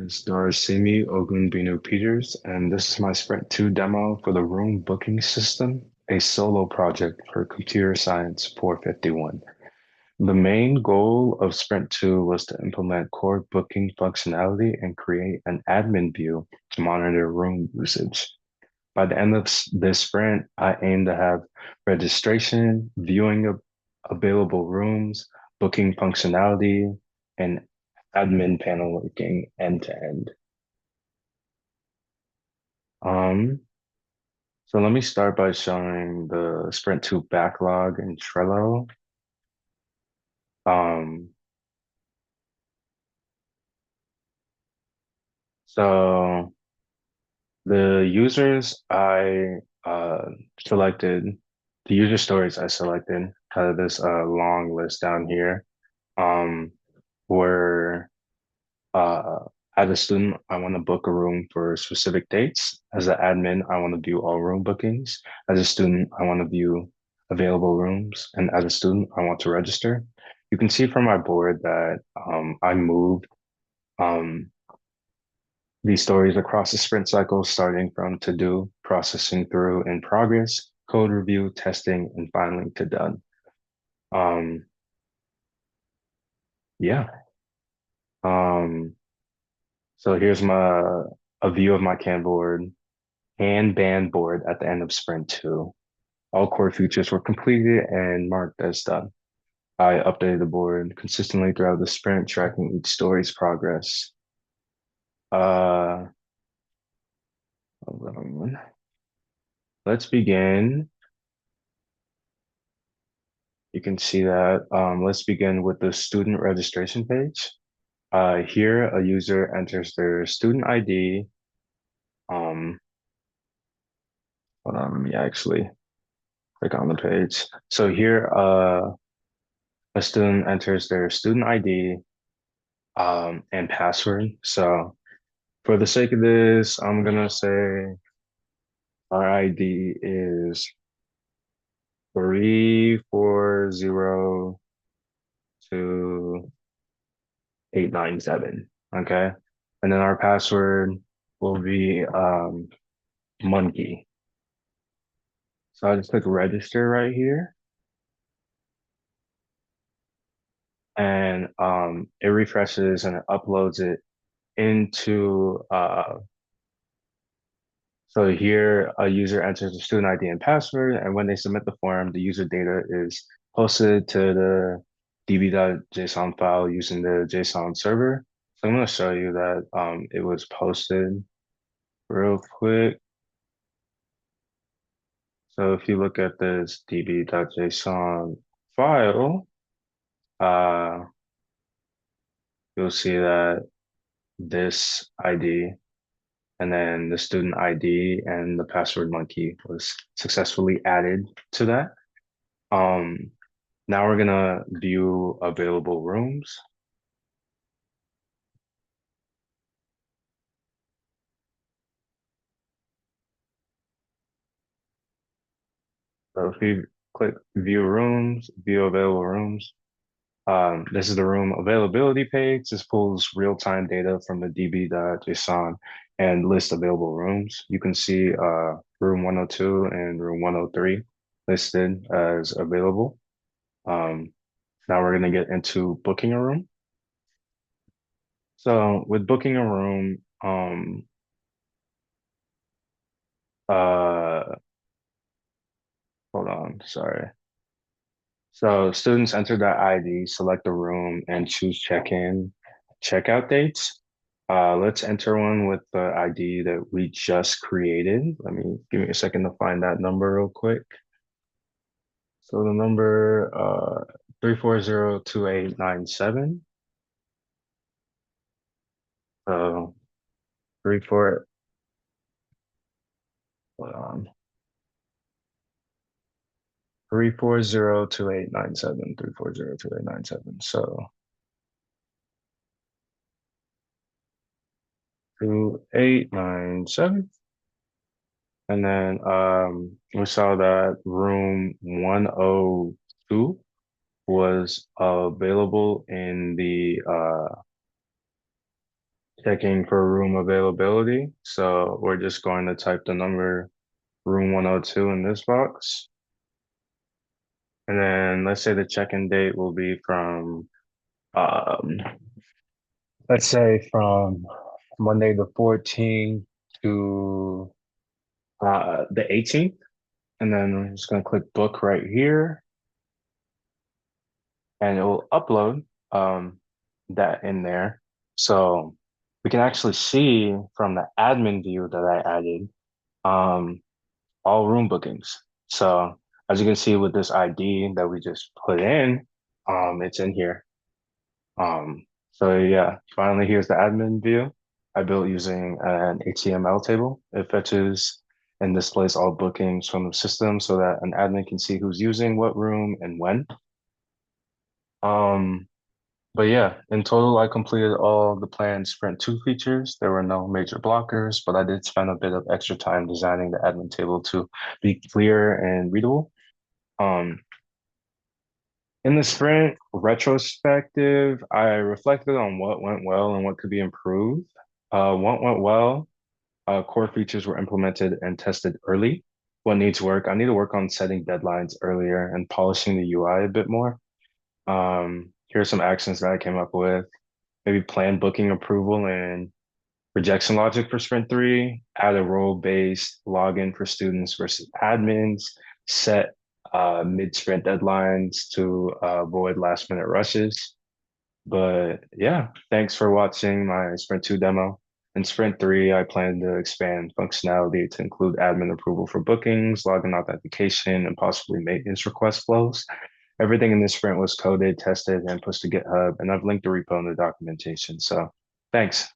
is Darasimi Ogunbinu-Peters, and this is my Sprint 2 demo for the room booking system, a solo project for Computer Science 451. The main goal of Sprint 2 was to implement core booking functionality and create an admin view to monitor room usage. By the end of this sprint, I aim to have registration, viewing of available rooms, booking functionality, and admin panel working end to end. Um, so let me start by showing the Sprint 2 backlog in Trello. Um, so the users I selected, the user stories I selected out of this long list down here um, were Uh, as a student, I want to book a room for specific dates. As an admin, I want to view all room bookings. As a student, I want to view available rooms. And as a student, I want to register. You can see from my board that I moved um, these stories across the sprint cycle, starting from to do, processing through in progress, code review, testing, and finally to done. Um, yeah. Um, so here's my a view of my CAN board and band board at the end of sprint 2. All core features were completed and marked as done. I updated the board consistently throughout the sprint, tracking each story's progress. Uh, let's begin. You can see that. Let's begin with the student registration page. Here, a user enters their student ID. Um, Hold on, let me actually click on the page. So here, a student enters their student ID and password. So for the sake of this, I'm gonna say our ID is 3402 897. Okay. And then our password will be monkey. So I'll just click register right here. And it refreshes and it uploads it into so here a user enters the student ID and password, and when they submit the form, the user data is posted to the db.json file using the JSON server. So I'm going to show you that it was posted real quick. So if you look at this db.json file, uh, you'll see that this ID and then the student ID and the password monkey was successfully added to that. Um, Now we're gonna view available rooms. So if you click view rooms, view available rooms, this is the room availability page. This pulls real-time data from the db.json and lists available rooms. You can see room 102 and room 103 listed as available. Now we're gonna get into booking a room. So with booking a room, uh, hold on, sorry. So students enter their ID, select a room, and choose check-in, checkout dates. Let's enter one with the ID that we just created. Give me a second to find that number real quick. So the number 3402897. So three four hold on. 3402897, 3402897. So 2897. And then we saw that room 102 was available in the checking for room availability. So we're just going to type the number room 102 in this box. And then let's say the check-in date will be from, um, let's say from Monday the 14th to the 18th. And then we're just going to click book right here and it will upload that in there. So we can actually see from the admin view that I added um, all room bookings. So as you can see with this ID that we just put in, it's in here. So yeah, finally here's the admin view I built using an HTML table. It fetches and displays all bookings from the system so that an admin can see who's using what room and when. Um, but yeah, in total, I completed all the planned Sprint 2 features. There were no major blockers, but I did spend a bit of extra time designing the admin table to be clear and readable. Um, in the sprint retrospective, I reflected on what went well and what could be improved. What went well, core features were implemented and tested early. What needs work? I need to work on setting deadlines earlier and polishing the UI a bit more. Here are some actions that I came up with. Maybe plan booking approval and rejection logic for Sprint 3, add a role-based login for students versus admins, set mid-sprint deadlines to avoid last-minute rushes. But yeah, thanks for watching my Sprint 2 demo. In Sprint 3, I plan to expand functionality to include admin approval for bookings, login authentication, and possibly maintenance request flows. Everything in this sprint was coded, tested, and pushed to GitHub, and I've linked the repo in the documentation. So thanks.